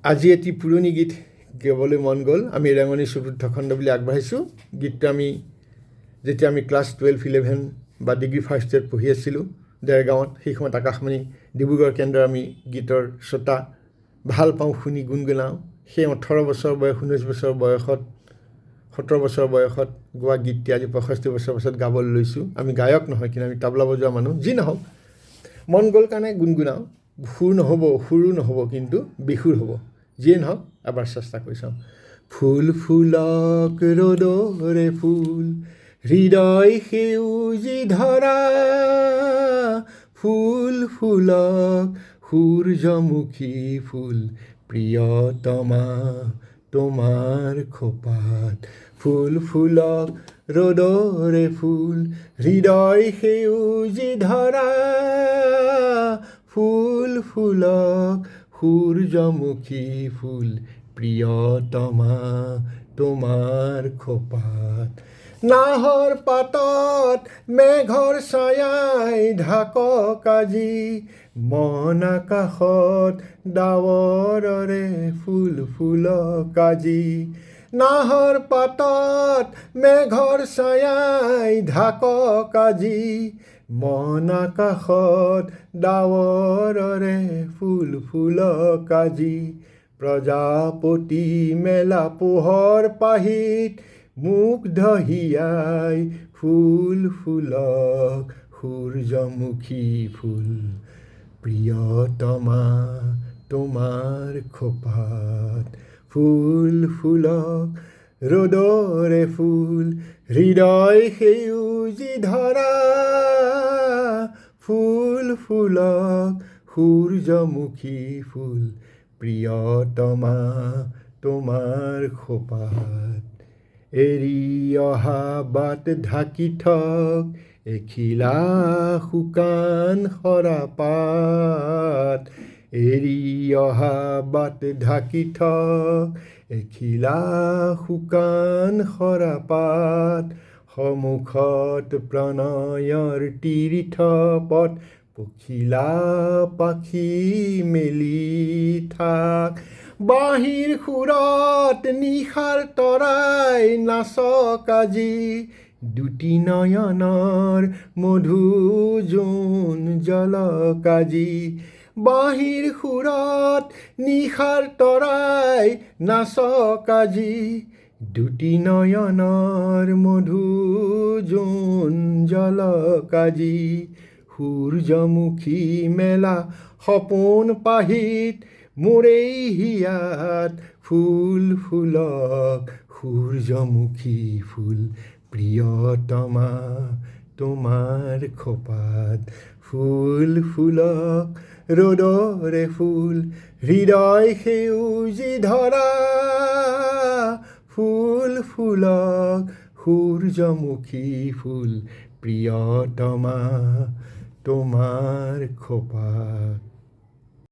আজি এটি পুৰণি গীত গাবলৈ মন গ'ল। আমি ৰেঙনি চতুৰ্থ খণ্ড বুলি আগবাঢ়িছোঁ। গীতটো যেতিয়া আমি ক্লাছ 12-11 বা ডিগ্ৰী ফাৰ্ষ্ট ইয়েৰত পঢ়ি আছিলোঁ দেৰগাঁৱত, সেই সময়ত আকাশবাণী ডিব্ৰুগড় কেন্দ্ৰৰ আমি গীতৰ শ্ৰোতা, ভাল পাওঁ শুনি গুণগুণাওঁ। সেই 18 বছৰ বয়স, 19 বছৰ বয়সত, 17 বছৰ বয়সত গোৱা গীতটি আজি 65 বছৰ পাছত গাবলৈ লৈছোঁ। আমি গায়ক নহয়, কিন্তু আমি তাবলা বজোৱা মানুহ। যি নহওক, মন গ'ল কাৰণে গুণগুণাওঁ। সুৰো নহ'ব, কিন্তু বিহুৰ হ'ব। যিয়ে নহওক, এবাৰ চেষ্টা কৰি চাওঁ। ফুল ফুলক ৰ'দৰে ফুল, হৃদয় সেউজী ধৰা, ফুল ফুলক সূৰ্যমুখী ফুল, প্ৰিয়তমা তোমাৰ খোপাত। ফুল ফুলক ৰ'দৰে ফুল, হৃদয় সেউজী ধৰা, ফুল ফুলক সূৰ্যমুখী ফুল, প্ৰিয়তমা তোমাৰ খোপাত। নাহৰ পাতত মেঘৰ ছায়াই ঢাকক আজি, মন আকাশত ডাৱৰৰে ফুল ফুলক আজি। নাহৰ পাতত মেঘৰ ছায়াই ঢাকক আজি, মন আকাশত ডাৱৰৰে ফুল ফুলক আজি। প্ৰজাপতি মেলা পোহৰ পাহিত, মুগ্ধ হিয়াই ফুল ফুলক সূৰ্যমুখী ফুল, প্ৰিয়তমা তোমাৰ খোপাত। ফুল ফুলক ৰ'দৰে ফুল, হৃদয় সেউজী ধৰা, ফুল ফুলক সূৰ্যমুখী ফুল, প্ৰিয়তমা তোমাৰ খোপাত। এৰি অহা বাট ঢাকি থক এখিলা শুকান সৰাপাত, এৰি অহা বাট ঢাকি থক এখিলা শুকান সৰাপাত। সন্মুখত প্ৰণয়ৰ তীৰ্থ পথ, পখিলা পাখি মেলি থাক। বাঁহীৰ সুৰত নিশাৰ তৰাই নাচক আজি, দুটি নয়নৰ মধু জোন জলক আজি। বাঁহীৰ সুৰত নিশাৰ তৰাই নাচক আজি, দুটি নয়নৰ মধু জোন জলক আজি। সূৰ্যমুখী মেলা সপোন পাহিত, মোৰেই হিয়াত ফুল ফুলক সূৰ্যমুখী ফুল, প্ৰিয়তমা তোমাৰ খোপাত। ফুল ফুলক ৰ'দৰে ফুল, হৃদয় সেউজী ধৰা, ফুল ফুলক সূৰ্যমুখী ফুল, প্ৰিয়তমা তোমাৰ খোপাত।